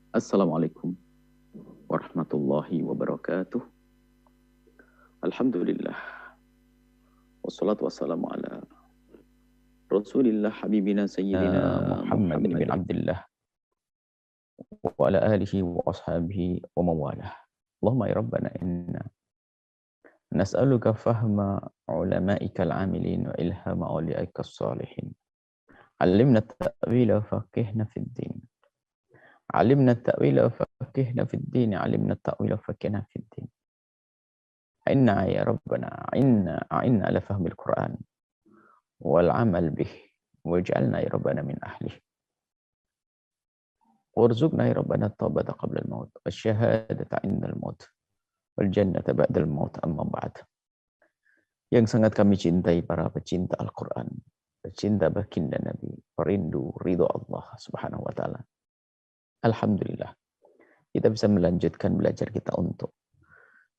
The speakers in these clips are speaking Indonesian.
Assalamualaikum warahmatullahi wabarakatuh. Alhamdulillah. Wassalatu wassalamu ala Rasulillah habibina sayyidina Muhammad bin Muhammadin Abdullah wa ala alihi wa ashabihi wa mawalah. Allahumma ya Rabbana inna nas'aluka fahma ulama'ika al-amilin wa ilhama awliyaika as-salihin. Alimna at-ta'wila wa faqihna fid din. Alimna at-ta'wila wa faqihna fid din. Alimna at-ta'wila wa faqihna fid din. Inna ya Rabbana a'inna ala fahmil Qur'an wal amal bih waj'alna ya Rabbana min ahlih. Warzuqna ya Rabbana at-taubata qabla al-maut wasyahadata 'inda al-maut wal jannata ba'da al-maut amma ba'd. Yang sangat kami cintai para pecinta Al-Qur'an, pecinta baginda Nabi, perindu ridho Allah Subhanahu wa taala. Alhamdulillah kita bisa melanjutkan belajar kita untuk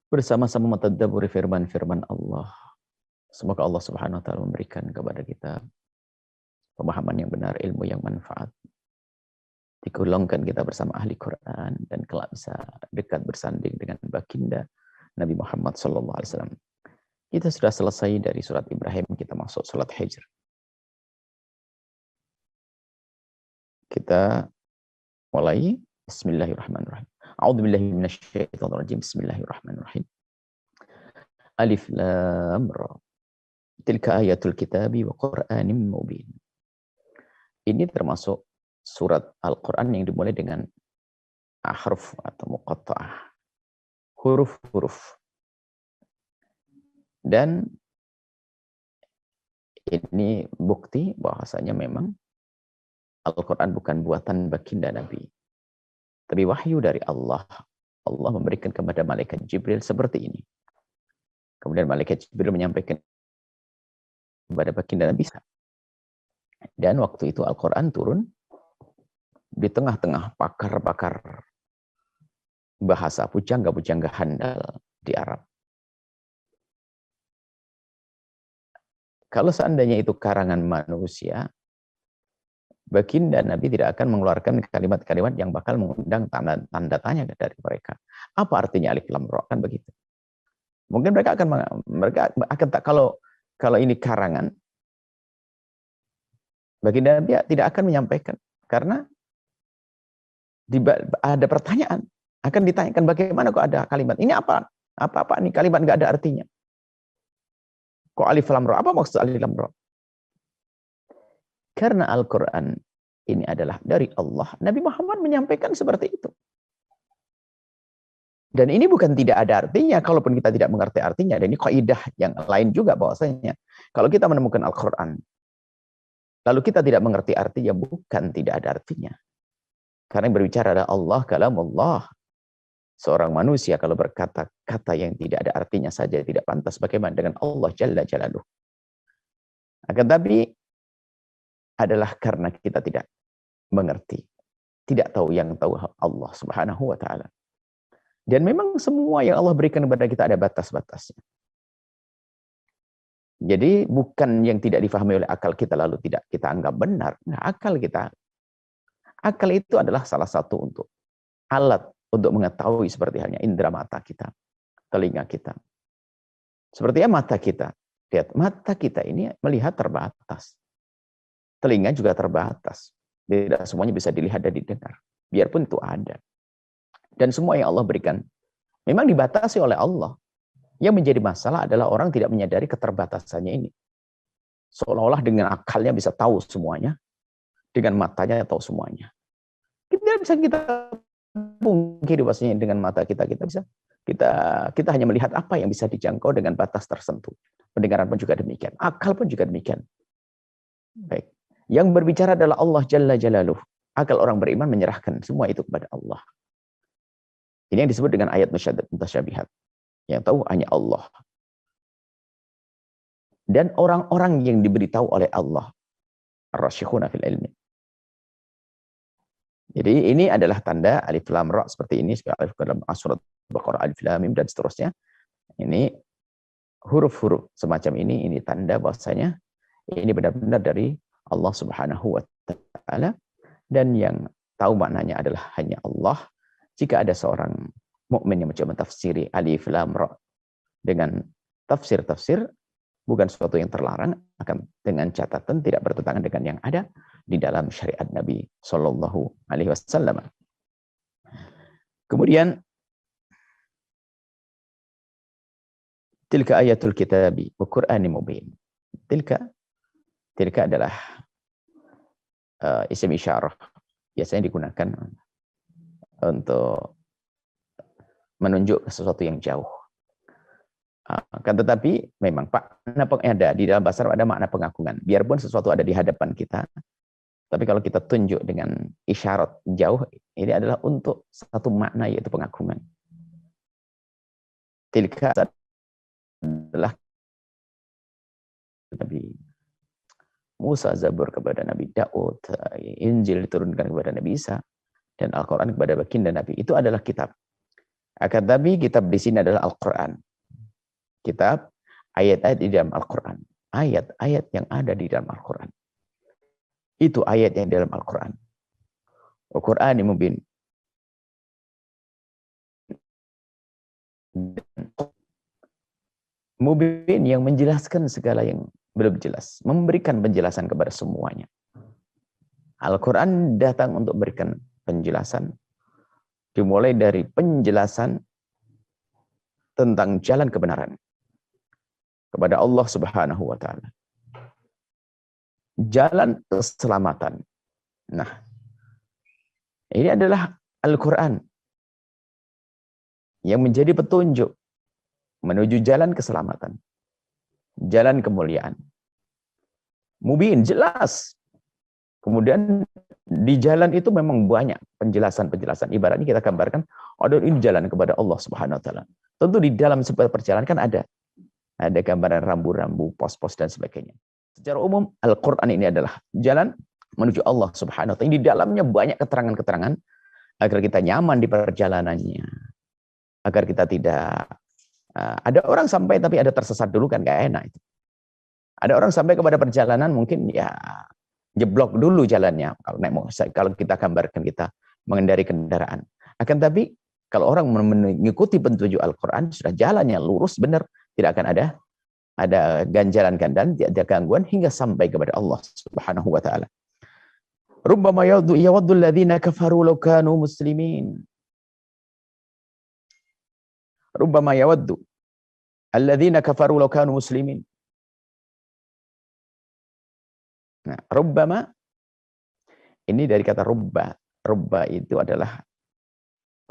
bersama-sama mentadabburi firman-firman Allah. Semoga Allah Subhanahu wa taala memberikan kepada kita pemahaman yang benar, ilmu yang manfaat. Digolongkan kita bersama ahli Quran dan kelak bisa dekat bersanding dengan baginda Nabi Muhammad SAW. Kita sudah selesai dari surat Ibrahim, kita masuk surat Hijr. Kita mulai. Bismillahirrahmanirrahim. A'udzubillahi minasyaitonirrajim. Bismillahirrahmanirrahim. Alif Lam Ra. Tilka ayatul kitabi wa Qur'anim mubin. Ini termasuk surat Al-Quran yang dimulai dengan ahruf atau muqatta'ah, huruf-huruf. Dan ini bukti bahwasanya memang Al-Quran bukan buatan baginda Nabi, tapi wahyu dari Allah. Allah memberikan kepada malaikat Jibril seperti ini. Kemudian malaikat Jibril menyampaikan kepada baginda Nabi. Dan waktu itu Al-Quran turun di tengah-tengah pakar-pakar bahasa, pujangga-pujangga handal di Arab. Kalau seandainya itu karangan manusia, baginda Nabi tidak akan mengeluarkan kalimat-kalimat yang bakal mengundang tanda tanya dari mereka. Apa artinya alif lam ra? Kan begitu. Mungkin mereka akan tak, kalau ini karangan, baginda Nabi tidak akan menyampaikan, karena ada pertanyaan, akan ditanyakan bagaimana kok ada kalimat ini, apa ini kalimat nggak ada artinya, kok alif lam ra, apa maksud alif lam ra? Karena Al-Quran ini adalah dari Allah, Nabi Muhammad menyampaikan seperti itu. Dan ini bukan tidak ada artinya, kalaupun kita tidak mengerti artinya. Dan ini kaidah yang lain juga, bahwasanya kalau kita menemukan Al-Quran lalu kita tidak mengerti artinya, bukan tidak ada artinya. Karena yang berbicara adalah Allah, kalamullah. Seorang manusia kalau berkata kata yang tidak ada artinya saja tidak pantas, bagaimana dengan Allah Jalla Jalaluh. Akan tapi adalah karena kita tidak mengerti, tidak tahu yang tahu Allah Subhanahu wa taala. Dan memang semua yang Allah berikan kepada kita ada batas-batasnya. Jadi bukan yang tidak difahami oleh akal kita lalu tidak kita anggap benar. Nah, akal itu adalah salah satu untuk alat untuk mengetahui, seperti halnya indera mata kita, telinga kita. Sepertinya mata kita. Lihat, mata kita ini melihat terbatas. Telinga juga terbatas. Tidak semuanya bisa dilihat dan didengar. Biarpun itu ada. Dan semua yang Allah berikan memang dibatasi oleh Allah. Yang menjadi masalah adalah orang tidak menyadari keterbatasannya ini. Seolah-olah dengan akalnya bisa tahu semuanya, dengan matanya tahu semuanya. Tidak bisa kita pungkiri bahwasanya dengan mata kita bisa kita hanya melihat apa yang bisa dijangkau dengan batas tertentu. Pendengaran pun juga demikian, akal pun juga demikian. Baik. Yang berbicara adalah Allah Jalla Jalaluh. Akal orang beriman menyerahkan semua itu kepada Allah. Ini yang disebut dengan ayat mutasyabihat. Yang tahu hanya Allah. Dan orang-orang yang diberitahu oleh Allah, ar-rasyikhuna fil ilmi. Jadi ini adalah tanda alif lam ra seperti ini, alif dalam surat Baqarah, alif lam mim dan seterusnya. Ini huruf-huruf semacam ini tanda bahwasanya ini benar-benar dari Allah Subhanahu wa taala. Dan yang tahu maknanya adalah hanya Allah. Jika ada seorang mukmin yang mencoba mentafsiri alif lam ra dengan tafsir-tafsir, bukan sesuatu yang terlarang, akan dengan catatan tidak bertentangan dengan yang ada di dalam syariat Nabi Shallallahu Alaihi Wasallam. Kemudian tilka ayatul kitabi wa Qur'anin mubin. Tilka adalah isim isyarah, biasanya digunakan untuk menunjuk sesuatu yang jauh. Kan tetapi memang makna ada di dalam bahasa Arab ada makna pengagungan. Biarpun sesuatu ada di hadapan kita, tapi kalau kita tunjuk dengan isyarat jauh, ini adalah untuk satu makna, yaitu pengagungan. Tilka adalah Nabi Musa, Zabur kepada Nabi Daud, Injil diturunkan kepada Nabi Isa, dan Al-Quran kepada baginda Nabi. Itu adalah kitab. Akan tapi kitab di sini adalah Al-Quran. Kitab, ayat-ayat di dalam Al-Quran. Ayat-ayat yang ada di dalam Al-Quran. Itu ayat yang dalam Al-Quran. Al-Quran yang mubin. Mubin yang menjelaskan segala yang belum jelas. Memberikan penjelasan kepada semuanya. Al-Quran datang untuk memberikan penjelasan. Dimulai dari penjelasan tentang jalan kebenaran. Kepada Allah Subhanahu wa Ta'ala. Jalan keselamatan. Nah, ini adalah Al-Quran yang menjadi petunjuk menuju jalan keselamatan, jalan kemuliaan. Mubin, jelas. Kemudian di jalan itu memang banyak penjelasan-penjelasan. Ibaratnya kita gambarkan, ini jalan kepada Allah Subhanahu wa Ta'ala. Tentu di dalam sebuah perjalanan kan ada gambaran rambu-rambu, pos-pos dan sebagainya. Secara umum, Al-Quran ini adalah jalan menuju Allah Subhanahu wa Ta'ala. Di dalamnya banyak keterangan-keterangan agar kita nyaman di perjalanannya. Agar kita tidak... ada orang sampai tapi ada tersesat dulu kan, gak enak itu. Ada orang sampai kepada perjalanan mungkin ya jeblok dulu jalannya. Kalau kita gambarkan kita mengendari kendaraan. Akan tapi kalau orang mengikuti petunjuk Al-Quran, sudah jalannya lurus, benar. Tidak akan ada ganjalan-ganjalan, tidak ada gangguan hingga sampai kepada Allah Subhanahu wa Ta'ala. Rubbama yawaddu alladhina kafaru law kanu muslimin. Rubbama yawaddu alladhina kafaru law kanu muslimin. Nah, rubbama ini dari kata rubba. Rubba itu adalah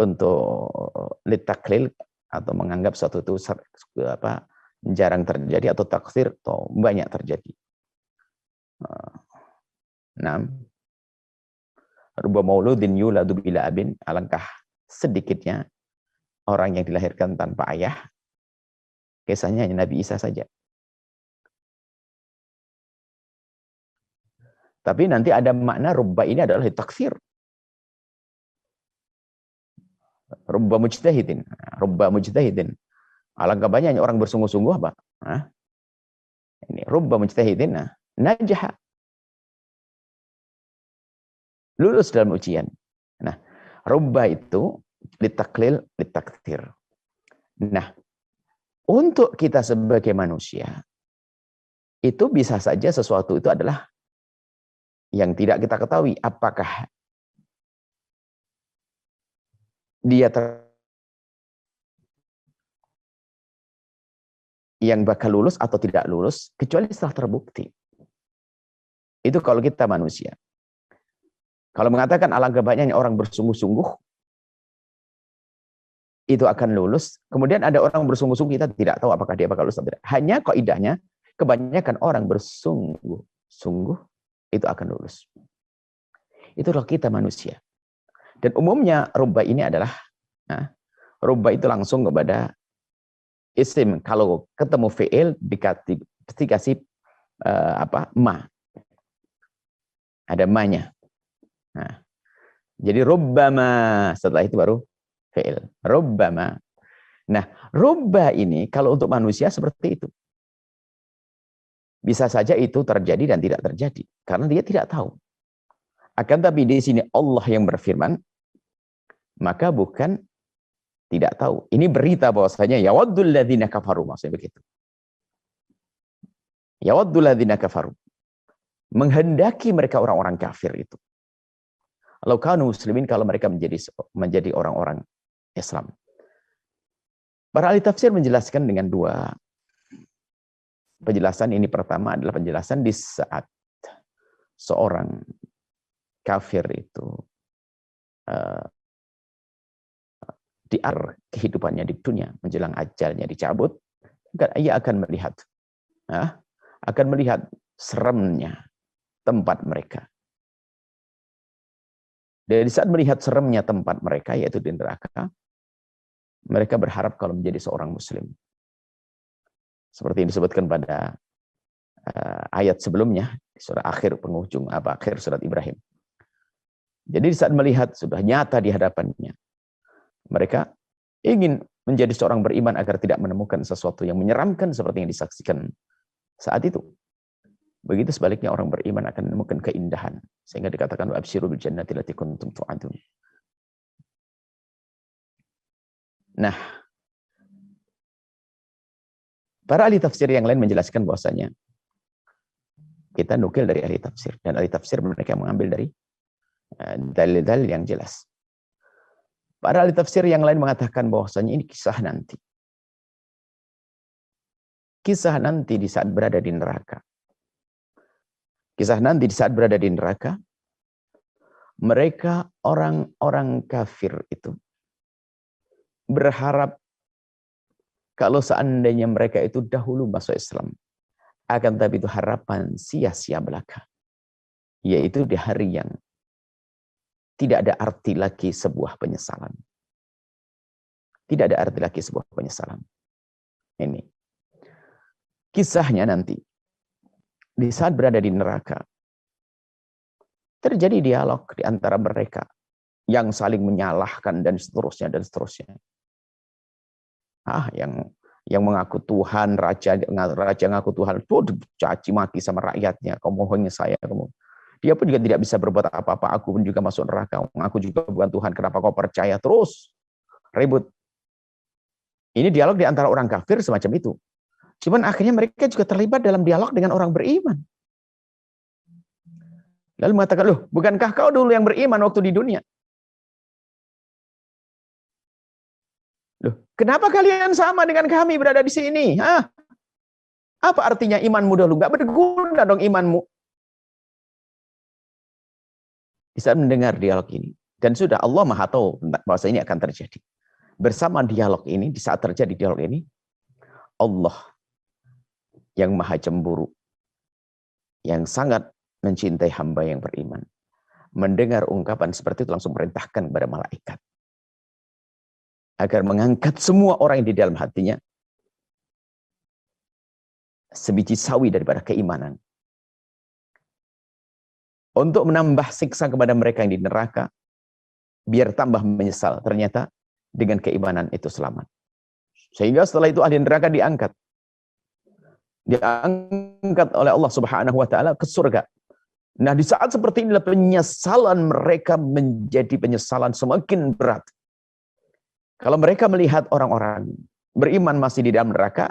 untuk litaklil atau menganggap suatu itu jarang terjadi atau taksir atau banyak terjadi. Nah, rubba mauludin yuladu bila abin, alangkah sedikitnya orang yang dilahirkan tanpa ayah. Kisahnya hanya Nabi Isa saja. Tapi nanti ada makna rubba ini adalah taksir. Rubba mujtahidin. Alangkah banyaknya orang bersungguh-sungguh apa? Ini rubba mujtahidin. Najah. Lulus dalam ujian. Nah, rubba itu litaklil, litaktir. Nah, untuk kita sebagai manusia, itu bisa saja sesuatu itu adalah yang tidak kita ketahui. Apakah dia yang bakal lulus atau tidak lulus, kecuali setelah terbukti. Itu kalau kita manusia. Kalau mengatakan alangkah banyaknya orang bersungguh-sungguh, itu akan lulus. Kemudian ada orang bersungguh-sungguh, kita tidak tahu apakah dia bakal lulus atau tidak. Hanya kaidahnya, kebanyakan orang bersungguh-sungguh, itu akan lulus. Itulah kita manusia. Dan umumnya rubba ini adalah, rubba itu langsung kepada isim. Kalau ketemu fi'il dikasih ma. Ada ma-nya. Nah, jadi rubbama, setelah itu baru fi'il. Rubbama. Nah, rubba ini kalau untuk manusia seperti itu. Bisa saja itu terjadi dan tidak terjadi. Karena dia tidak tahu. Akan tapi di sini Allah yang berfirman, maka bukan tidak tahu. Ini berita bahwasanya yawaddul ladzina kafaru, maksudnya begitu. Yawaddul ladzina kafaru. Menghendaki mereka orang-orang kafir itu. Kalau kanu muslimin, kalau mereka menjadi orang-orang Islam. Para ahli tafsir menjelaskan dengan dua penjelasan. Ini pertama adalah penjelasan di saat seorang kafir itu di akhir kehidupannya di dunia, menjelang ajalnya dicabut, ia akan melihat seremnya tempat mereka. Dari saat melihat seremnya tempat mereka, yaitu di neraka, mereka berharap kalau menjadi seorang muslim. Seperti yang disebutkan pada ayat sebelumnya, di surah akhir akhir surat Ibrahim. Jadi di saat melihat sudah nyata di hadapannya, mereka ingin menjadi seorang beriman agar tidak menemukan sesuatu yang menyeramkan seperti yang disaksikan saat itu. Begitu sebaliknya orang beriman akan menemukan keindahan. Sehingga dikatakan wa'absyiru bil jannati allati kuntum tu'adun. Nah, para ahli tafsir yang lain menjelaskan bahwasanya kita nukil dari ahli tafsir, dan ahli tafsir mereka mengambil dari dalil-dalil yang jelas. Para ahli tafsir yang lain mengatakan bahwasanya ini kisah nanti. Kisah nanti di saat berada di neraka. Kisah nanti di saat berada di neraka, mereka orang-orang kafir itu berharap kalau seandainya mereka itu dahulu masuk Islam, akan tapi itu harapan sia-sia belaka. Yaitu di hari yang tidak ada arti lagi sebuah penyesalan. Tidak ada arti lagi sebuah penyesalan. Ini kisahnya nanti. Di saat berada di neraka, terjadi dialog di antara mereka yang saling menyalahkan dan seterusnya dan seterusnya. Yang mengaku Tuhan, raja ngaku Tuhan, tuh caci maki sama rakyatnya, kamu bohongin saya, kamu. Dia pun juga tidak bisa berbuat apa-apa, aku pun juga masuk neraka, aku juga bukan Tuhan, kenapa kau percaya? Terus ribut. Ini dialog di antara orang kafir semacam itu. Cuman akhirnya mereka juga terlibat dalam dialog dengan orang beriman. Lalu mengatakan, loh, bukankah kau dulu yang beriman waktu di dunia? Loh, kenapa kalian sama dengan kami berada di sini? Hah? Apa artinya imanmu dulu? Gak berguna dong imanmu. Di saat mendengar dialog ini, dan sudah Allah Maha tahu bahwa ini akan terjadi. Bersama dialog ini, di saat terjadi dialog ini, Allah yang maha cemburu, yang sangat mencintai hamba yang beriman, mendengar ungkapan seperti itu langsung merintahkan kepada malaikat agar mengangkat semua orang yang di dalam hatinya sebiji sawi daripada keimanan, untuk menambah siksa kepada mereka yang di neraka, biar tambah menyesal. Ternyata dengan keimanan itu selamat. Sehingga setelah itu ahli neraka diangkat oleh Allah Subhanahu wa taala ke surga. Nah, di saat seperti inilah penyesalan mereka menjadi penyesalan semakin berat. Kalau mereka melihat orang-orang beriman masih di dalam neraka,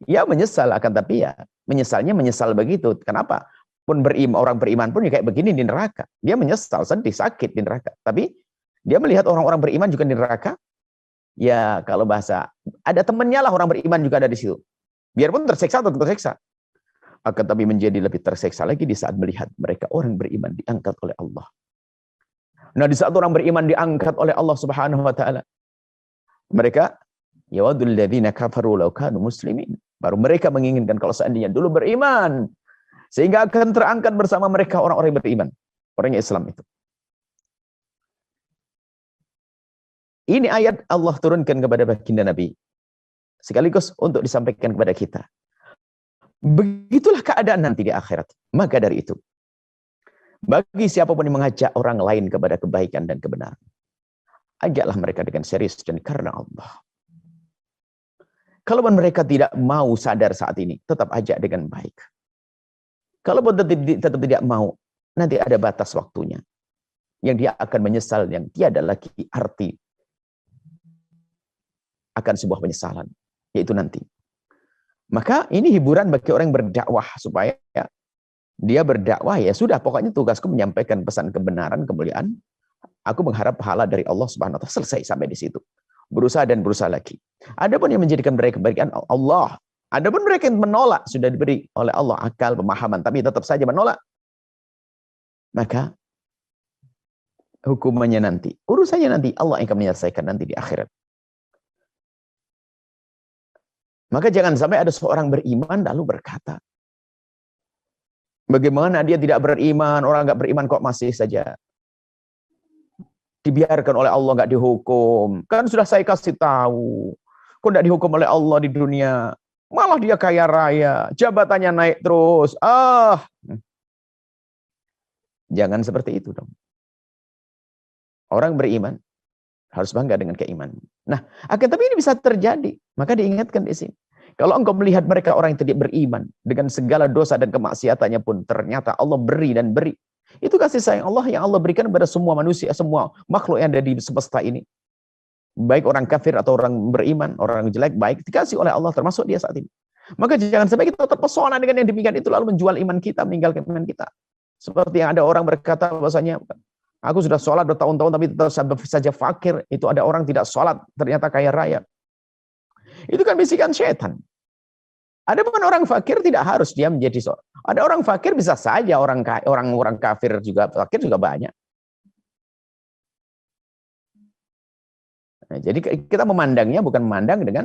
ya menyesal, akan tapi ya menyesalnya menyesal begitu. Kenapa? Orang beriman pun kayak begini di neraka. Dia menyesal, sedih, sakit di neraka. Tapi dia melihat orang-orang beriman juga di neraka. Ya kalau bahasa, ada temennya lah orang beriman juga ada di situ. Biarpun tersiksa atau tersiksa. Akan tapi menjadi lebih tersiksa lagi di saat melihat mereka orang beriman diangkat oleh Allah. Nah, di saat orang beriman diangkat oleh Allah Subhanahu wa taala, mereka yawadul ladzina kafaru law kanu muslimin. Baru mereka menginginkan kalau seandainya dulu beriman, sehingga akan terangkat bersama mereka orang-orang yang beriman, orang yang Islam itu. Ini ayat Allah turunkan kepada baginda Nabi, sekaligus untuk disampaikan kepada kita. Begitulah keadaan nanti di akhirat. Maka dari itu, bagi siapapun yang mengajak orang lain kepada kebaikan dan kebenaran, ajaklah mereka dengan serius dan karena Allah. Kalaupun mereka tidak mau sadar saat ini, tetap ajak dengan baik. Kalaupun tetap tidak mau, nanti ada batas waktunya. yang dia akan menyesal, yang tiada lagi arti akan sebuah penyesalan, yaitu nanti. Maka ini hiburan bagi orang yang berdakwah, supaya dia berdakwah, ya sudah, pokoknya tugasku menyampaikan pesan kebenaran, kemuliaan. Aku mengharap pahala dari Allah Subhanahu wa taala, selesai sampai di situ. Berusaha dan berusaha lagi. Adapun yang menjadikan mereka kebaikan Allah. Adapun mereka yang menolak, sudah diberi oleh Allah akal, pemahaman, tapi tetap saja menolak, maka hukumannya nanti, urusannya nanti, Allah yang akan menyelesaikan nanti di akhirat. Maka jangan sampai ada seorang beriman lalu berkata, bagaimana dia tidak beriman, orang nggak beriman kok masih saja dibiarkan oleh Allah, nggak dihukum. Kan sudah saya kasih tahu, kok nggak dihukum oleh Allah di dunia, malah dia kaya raya, jabatannya naik terus. Jangan seperti itu dong. Orang beriman harus bangga dengan keimanan. Nah, tapi ini bisa terjadi. Maka diingatkan di sini. Kalau engkau melihat mereka orang yang tidak beriman, dengan segala dosa dan kemaksiatannya pun, ternyata Allah beri dan beri. Itu kasih sayang Allah yang Allah berikan kepada semua manusia, semua makhluk yang ada di semesta ini. Baik orang kafir atau orang beriman, orang jelek, baik, dikasih oleh Allah, termasuk dia saat ini. Maka jangan sampai kita terpesona dengan yang demikian itu, lalu menjual iman kita, meninggalkan iman kita. Seperti yang ada orang berkata bahwasanya, aku sudah sholat bertahun-tahun tapi tetap saja fakir. Itu ada orang tidak sholat, ternyata kaya raya. Itu kan bisikan setan. Ada pun orang fakir tidak harus dia menjadi sholat. Ada orang fakir bisa saja, orang kafir juga, fakir juga banyak. Nah, jadi kita memandangnya bukan memandang dengan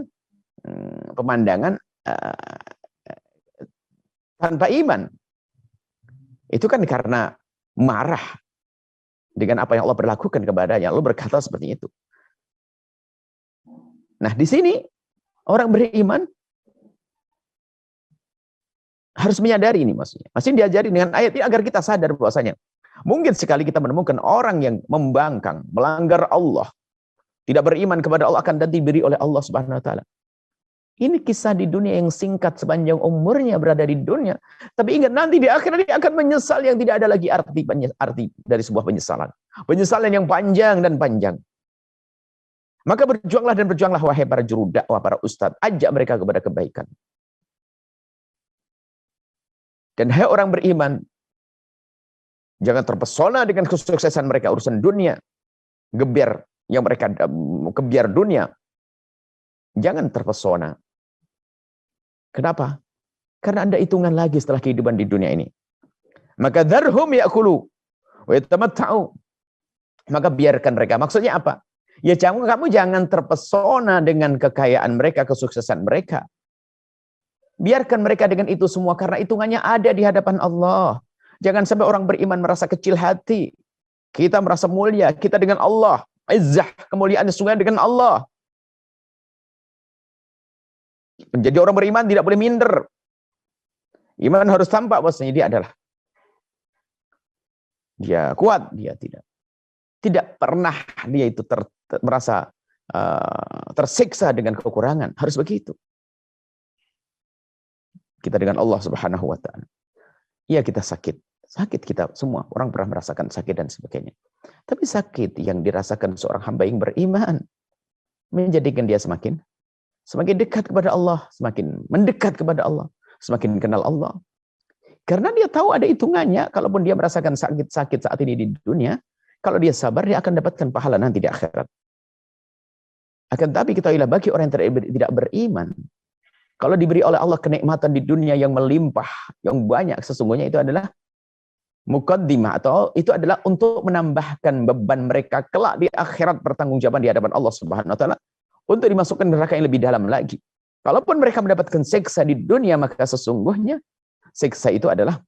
pemandangan tanpa iman. Itu kan karena marah dengan apa yang Allah berlakukan kepadanya. Allah berkata seperti itu. Nah, di sini orang beriman harus menyadari ini maksudnya. Masih diajari dengan ayat ini agar kita sadar bahwasanya mungkin sekali kita menemukan orang yang membangkang, melanggar Allah, tidak beriman kepada Allah, akan diberi oleh Allah Subhanahu wa taala. Ini kisah di dunia yang singkat, sepanjang umurnya berada di dunia. Tapi ingat, nanti di akhirat dia akan menyesal yang tidak ada lagi arti dari sebuah penyesalan. Penyesalan yang panjang dan panjang. Maka berjuanglah dan berjuanglah, wahai para juru dakwah, para ustadz. Ajak mereka kepada kebaikan. Dan hai orang beriman, jangan terpesona dengan kesuksesan mereka, urusan dunia. Gebiar yang mereka kebiar dunia. Jangan terpesona. Kenapa? Karena Anda hitungan lagi setelah kehidupan di dunia ini. Maka dharhum ya'kulu wa yatamatta'u. Maka biarkan mereka. Maksudnya apa? Ya kamu jangan terpesona dengan kekayaan mereka, kesuksesan mereka. Biarkan mereka dengan itu semua, karena hitungannya ada di hadapan Allah. Jangan sampai orang beriman merasa kecil hati. Kita merasa mulia, kita dengan Allah. Izzah, kemuliaan sesungguhnya dengan Allah. Menjadi orang beriman tidak boleh minder. Iman harus tampak bahwasanya dia kuat, dia tidak pernah dia itu merasa tersiksa dengan kekurangan. Harus begitu. Kita dengan Allah Subhanahu wa taala. Iya, kita sakit kita semua, orang pernah merasakan sakit dan sebagainya. Tapi sakit yang dirasakan seorang hamba yang beriman menjadikan dia semakin dekat kepada Allah, semakin mendekat kepada Allah, semakin kenal Allah. Karena dia tahu ada hitungannya, kalaupun dia merasakan sakit saat ini di dunia, kalau dia sabar dia akan dapatkan pahala nanti di akhirat. Akan tapi ketahuilah, bagi orang yang tidak beriman, kalau diberi oleh Allah kenikmatan di dunia yang melimpah, yang banyak, sesungguhnya itu adalah muqaddimah, atau itu adalah untuk menambahkan beban mereka kelak di akhirat, pertanggungjawaban di hadapan Allah Subhanahu wa taala untuk dimasukkan neraka yang lebih dalam lagi. Kalaupun mereka mendapatkan siksa di dunia, maka sesungguhnya siksa itu adalah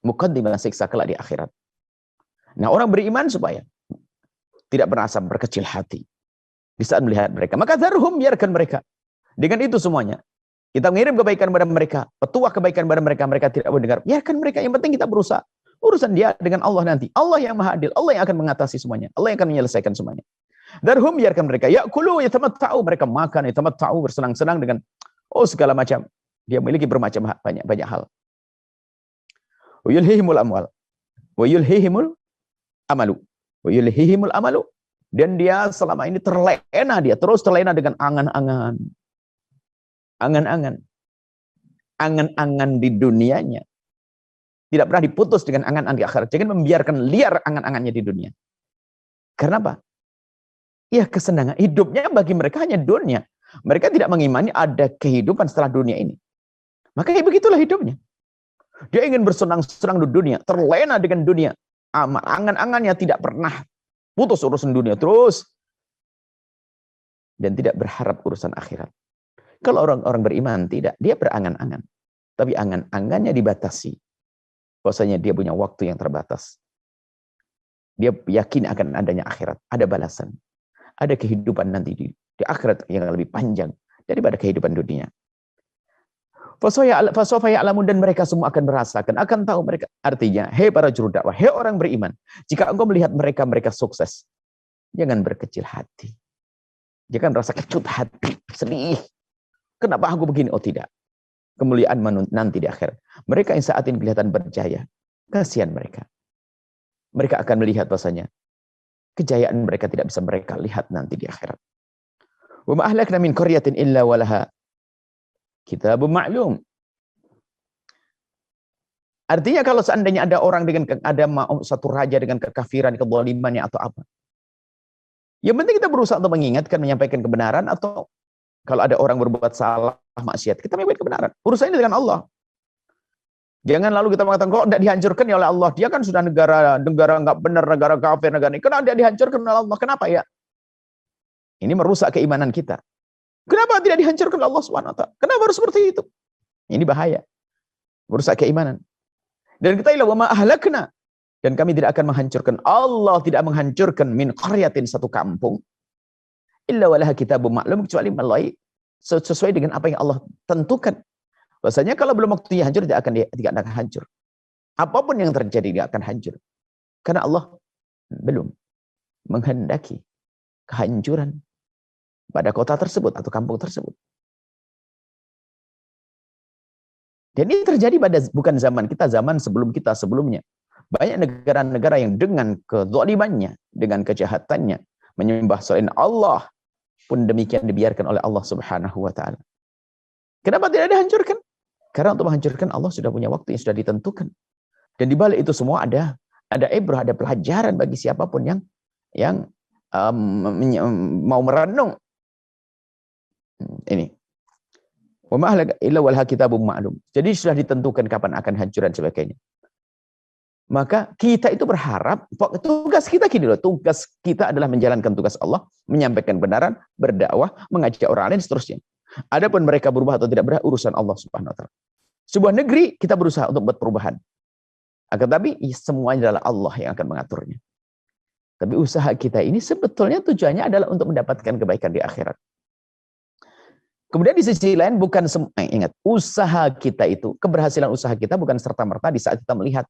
muqaddimah, siksa kelak di akhirat. Nah, orang beriman supaya tidak merasa berkecil hati di saat melihat mereka. Maka dharhum, biarkan mereka. Dengan itu semuanya, kita mengirim kebaikan kepada mereka, petuah kebaikan kepada mereka, mereka tidak mendengar. Biarkan mereka, yang penting kita berusaha. Urusan dia dengan Allah nanti. Allah yang maha adil, Allah yang akan mengatasi semuanya, Allah yang akan menyelesaikan semuanya. Dharhum, biarkan mereka. Ya'kulu yatamatta'u, mereka makan, yatamatta'u, bersenang-senang dengan segala macam. Dia memiliki banyak hal. Wa yulhihimul amwal. Wa yulhihimul amalu. Wa yulhihimul amalu. Dan dia selama ini terlena, dia terus terlena dengan angan-angan. Angan-angan. Angan-angan di dunianya. Tidak pernah diputus dengan angan-angan di akhirat. Jangan membiarkan liar angan-angannya di dunia. Karena apa? Ya, kesenangan hidupnya bagi mereka hanya dunia. Mereka tidak mengimani ada kehidupan setelah dunia ini. Makanya begitulah hidupnya. Dia ingin bersenang-senang di dunia, terlena dengan dunia. Angan-angannya tidak pernah putus urusan dunia terus. Dan tidak berharap urusan akhirat. Kalau orang-orang beriman tidak, dia berangan-angan. Tapi angan-angannya dibatasi. Bahwasanya dia punya waktu yang terbatas. Dia yakin akan adanya akhirat, ada balasan. Ada kehidupan nanti di akhirat yang lebih panjang daripada kehidupan dunia. Fasawfa ya'lamun, dan mereka semua akan merasakan, akan tahu mereka. Artinya, hei para juru dakwah, hei orang beriman, jika engkau melihat mereka sukses, jangan berkecil hati. Jangan merasa kecut hati, sedih. Kenapa aku begini? Oh tidak. Kemuliaan nanti di akhirat. Mereka yang saat ini kelihatan berjaya, kasihan mereka. Mereka akan melihat bahasanya kejayaan mereka tidak bisa mereka lihat nanti di akhirat. Wa ma ahlakna min qaryatin illa walaha kitabun ma'lum. Artinya kalau seandainya ada orang dengan satu raja dengan kekafiran, kezalimannya atau apa. Yang penting kita berusaha untuk mengingatkan, menyampaikan kebenaran, atau kalau ada orang berbuat salah, maksiat, kita menyampaikan kebenaran. Urusan ini dengan Allah. Jangan lalu kita mengatakan, kok tidak dihancurkan ya oleh Allah? Dia kan sudah negara nggak benar, negara kafir, negara ini. Kenapa tidak dihancurkan oleh Allah? Kenapa ya? Ini merusak keimanan kita. Kenapa tidak dihancurkan oleh Allah SWT? Kenapa harus seperti itu? Ini bahaya. Merusak keimanan. Dan kita ilah wa ma ahlakna. Dan kami tidak akan menghancurkan. Allah tidak menghancurkan min qaryatin, satu kampung. Illa walaha kitabun ma'lum, kecuali melalui sesuai dengan apa yang Allah tentukan. Bahasanya kalau belum waktunya hancur, tidak akan hancur. Apapun yang terjadi, tidak akan hancur. Karena Allah belum menghendaki kehancuran pada kota tersebut atau kampung tersebut. Dan ini terjadi pada bukan zaman kita, zaman sebelum kita, sebelumnya. Banyak negara-negara yang dengan kezalimannya, dengan kejahatannya, menyembah selain Allah, pun demikian dibiarkan oleh Allah Subhanahu wa Ta'ala. Kenapa tidak dihancurkan? Karena untuk menghancurkan Allah sudah punya waktu yang sudah ditentukan. Dan di balik itu semua ada ibrah, ada pelajaran bagi siapapun yang mau merenung. Ini. Wa ma ahlaka illa wal kitabun ma'lum. Jadi sudah ditentukan kapan akan hancuran sebagainya. Maka kita itu berharap, tugas kita gini loh, tugas kita adalah menjalankan tugas Allah, menyampaikan kebenaran, berdakwah, mengajak orang lain, seterusnya. Adapun mereka berubah atau tidak berubah, urusan Allah Subhanahu wa Ta'ala. Sebuah negeri kita berusaha untuk buat perubahan. Akan tapi semuanya adalah Allah yang akan mengaturnya. Tapi usaha kita ini sebetulnya tujuannya adalah untuk mendapatkan kebaikan di akhirat. Kemudian di sisi lain bukan ingat, usaha kita itu, keberhasilan usaha kita bukan serta-merta di saat kita melihat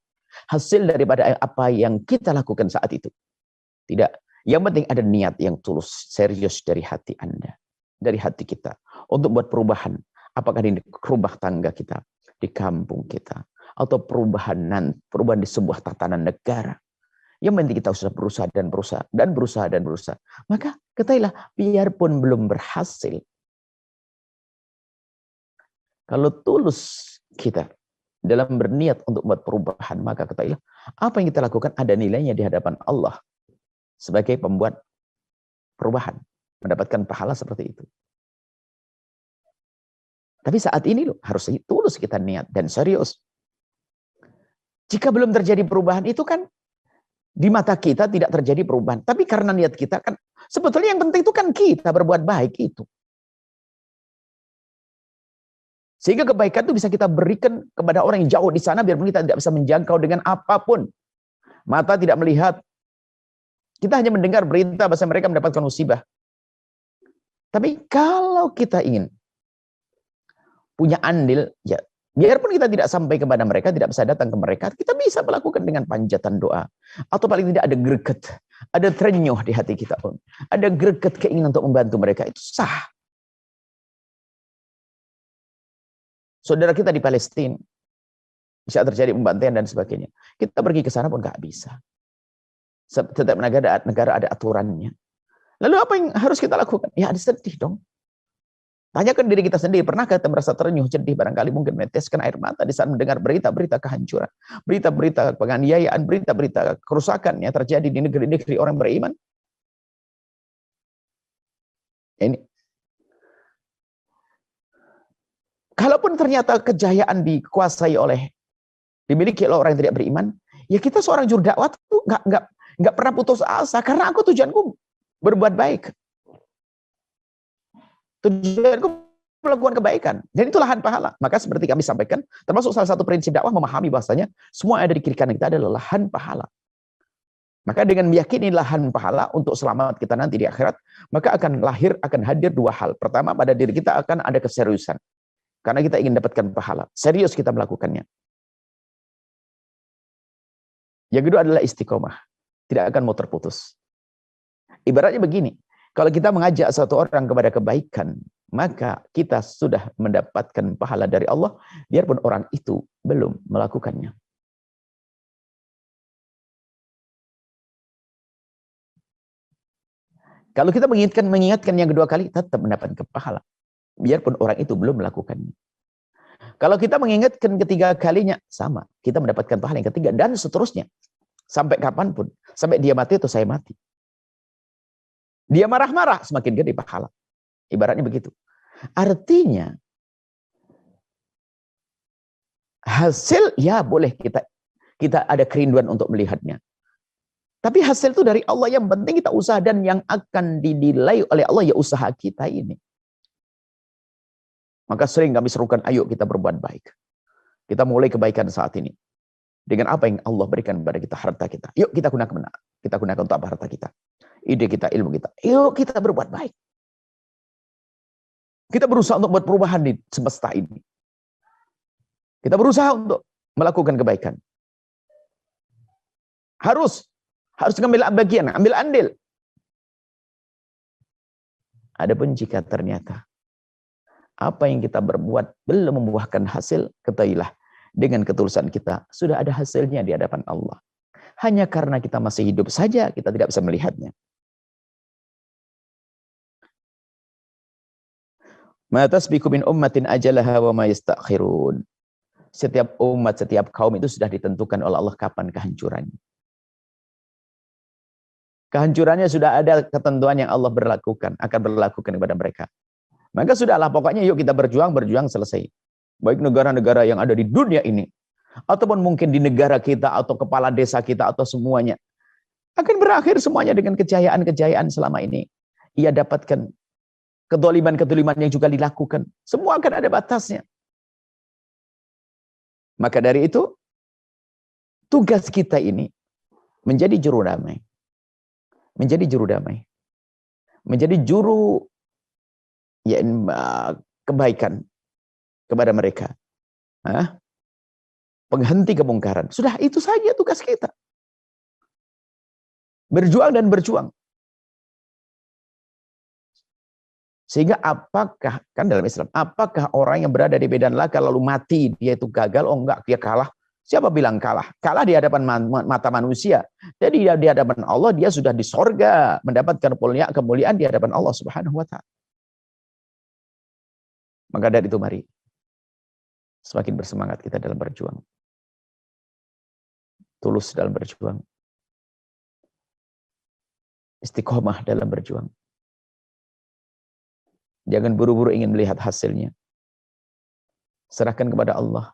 hasil daripada apa yang kita lakukan saat itu. Tidak. Yang penting ada niat yang tulus, serius dari hati Anda, dari hati kita untuk buat perubahan. Apakah di rumah tangga kita, di kampung kita, atau perubahan di sebuah tatanan negara. Yang penting kita sudah berusaha dan berusaha dan berusaha dan berusaha. Maka ketahuilah, biarpun belum berhasil, kalau tulus kita dalam berniat untuk membuat perubahan, maka ketahuilah apa yang kita lakukan ada nilainya di hadapan Allah sebagai pembuat perubahan, mendapatkan pahala seperti itu. Tapi saat ini loh, harus tulus kita niat dan serius. Jika belum terjadi perubahan itu kan di mata kita tidak terjadi perubahan. Tapi karena niat kita kan, sebetulnya yang penting itu kan kita berbuat baik itu. Sehingga kebaikan itu bisa kita berikan kepada orang yang jauh di sana, biarpun kita tidak bisa menjangkau dengan apapun. Mata tidak melihat. Kita hanya mendengar berita bahwa mereka mendapatkan musibah. Tapi kalau kita ingin punya andil, ya biarpun kita tidak sampai kepada mereka, tidak bisa datang ke mereka, kita bisa melakukan dengan panjatan doa. Atau paling tidak ada greget, ada terenyuh di hati kita. Ada greget keinginan untuk membantu mereka, itu sah. Saudara kita di Palestina, bisa terjadi pembantaian dan sebagainya. Kita pergi ke sana pun nggak bisa. Setiap negara ada aturannya. Lalu apa yang harus kita lakukan? Ya sedih dong. Tanyakan diri kita sendiri, pernahkah kita merasa terenyuh, sedih, barangkali mungkin meneteskan air mata di saat mendengar berita-berita kehancuran, berita-berita penganiayaan, berita-berita kerusakan yang terjadi di negeri-negeri orang beriman? Ini. Kalaupun ternyata kejayaan dikuasai dimiliki oleh orang yang tidak beriman, ya kita seorang juru dakwah tuh nggak pernah putus asa, karena tujuanku berbuat baik. Tujuanku melakukan kebaikan. Dan itu lahan pahala. Maka seperti kami sampaikan, termasuk salah satu prinsip dakwah memahami bahasanya semua yang ada di kiri kanan kita adalah lahan pahala. Maka dengan meyakini lahan pahala untuk selamat kita nanti di akhirat, maka akan hadir dua hal. Pertama, pada diri kita akan ada keseriusan. Karena kita ingin dapatkan pahala. Serius kita melakukannya. Yang kedua adalah istiqomah. Tidak akan mau terputus. Ibaratnya begini, kalau kita mengajak satu orang kepada kebaikan, maka kita sudah mendapatkan pahala dari Allah, biarpun orang itu belum melakukannya. Kalau kita mengingatkan yang kedua kali, tetap mendapatkan pahala, biarpun orang itu belum melakukannya. Kalau kita mengingatkan ketiga kalinya, sama, kita mendapatkan pahala yang ketiga, dan seterusnya. Sampai kapanpun, sampai dia mati atau saya mati. Dia marah-marah, semakin gede pahala. Ibaratnya begitu. Artinya, hasil, ya boleh kita ada kerinduan untuk melihatnya. Tapi hasil itu dari Allah, yang penting kita usaha, dan yang akan dinilai oleh Allah ya usaha kita ini. Maka sering kami serukan, ayo kita berbuat baik. Kita mulai kebaikan saat ini. Dengan apa yang Allah berikan kepada kita, harta kita. Yuk kita gunakan untuk apa harta kita? Ide kita, ilmu kita. Yuk kita berbuat baik. Kita berusaha untuk buat perubahan di semesta ini. Kita berusaha untuk melakukan kebaikan. Harus ngambil bagian, ambil andil. Adapun jika ternyata apa yang kita berbuat belum membuahkan hasil, ketahuilah dengan ketulusan kita sudah ada hasilnya di hadapan Allah. Hanya karena kita masih hidup saja kita tidak bisa melihatnya. Ma tasbiqu min ummatin ajalaha wa ma yastakhirun. Setiap umat, setiap kaum itu sudah ditentukan oleh Allah kapan kehancurannya. Kehancurannya sudah ada ketentuan yang Allah akan berlakukan kepada mereka. Maka sudahlah, pokoknya yuk kita berjuang selesai. Baik negara-negara yang ada di dunia ini, ataupun mungkin di negara kita, atau kepala desa kita, atau semuanya. Akan berakhir semuanya dengan kejayaan-kejayaan selama ini. Ia dapatkan kedoliman-kedoliman yang juga dilakukan. Semua akan ada batasnya. Maka dari itu, tugas kita ini menjadi juru damai. Menjadi juru damai. Menjadi juru kebaikan kepada mereka. Penghenti kemungkaran. Sudah itu saja tugas kita. Berjuang dan berjuang. Sehingga apakah, kan dalam Islam, apakah orang yang berada di medan laga lalu mati, dia itu gagal? Oh enggak, dia kalah. Siapa bilang kalah? Kalah di hadapan mata manusia. Jadi di hadapan Allah, dia sudah di sorga, mendapatkan kemuliaan di hadapan Allah Subhanahu wa Ta'ala. Maka dari itu mari semakin bersemangat kita dalam berjuang. Tulus dalam berjuang. Istiqomah dalam berjuang. Jangan buru-buru ingin melihat hasilnya. Serahkan kepada Allah.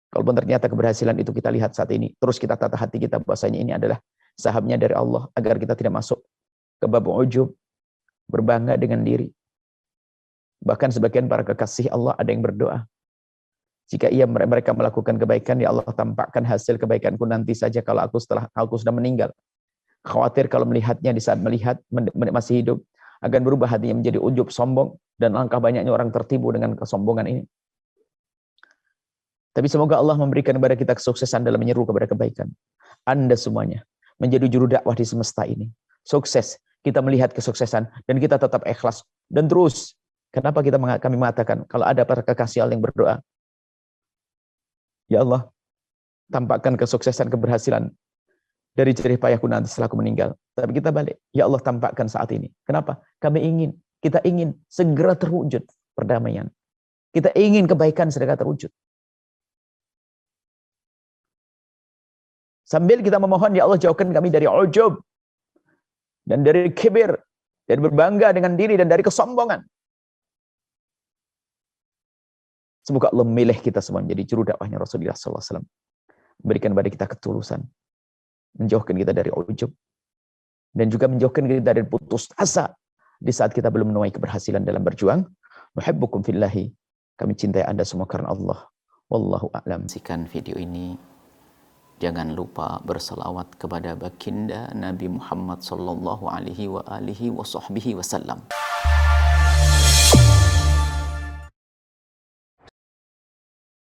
Kalaupun ternyata keberhasilan itu kita lihat saat ini, terus kita tata hati kita bahwasanya ini adalah sahamnya dari Allah, agar kita tidak masuk ke bab ujub, berbangga dengan diri. Bahkan sebagian para kekasih Allah ada yang berdoa, jika mereka melakukan kebaikan, ya Allah tampakkan hasil kebaikanku nanti saja kalau aku sudah meninggal. Khawatir kalau melihatnya di saat masih hidup, akan berubah hatinya menjadi ujub, sombong, dan alangkah banyaknya orang tertipu dengan kesombongan ini. Tapi semoga Allah memberikan kepada kita kesuksesan dalam menyeru kepada kebaikan. Anda semuanya menjadi juru dakwah di semesta ini. Sukses, kita melihat kesuksesan, dan kita tetap ikhlas. Dan terus, kenapa kami mengatakan, kalau ada para kekasih Allah yang berdoa, ya Allah, tampakkan kesuksesan, keberhasilan dari jerih payahku nanti setelah aku meninggal. Tapi kita balik, ya Allah tampakkan saat ini. Kenapa? Kita ingin segera terwujud perdamaian. Kita ingin kebaikan segera terwujud. Sambil kita memohon, ya Allah jauhkan kami dari ujub, dan dari kibir, dari berbangga dengan diri, dan dari kesombongan. Semoga Allah memilih kita semua menjadi juru dakwahnya Rasulullah SAW. Berikan kepada kita ketulusan, menjauhkan kita dari ujub, dan juga menjauhkan kita dari putus asa di saat kita belum menuai keberhasilan dalam berjuang. Nuhibbukum fillahi. Kami cintai Anda semua karena Allah. Wallahu a'lam. Saksikan video ini. Jangan lupa berselawat kepada baginda Nabi Muhammad sallallahu alaihi wa alihi wa sahbihi wasallam.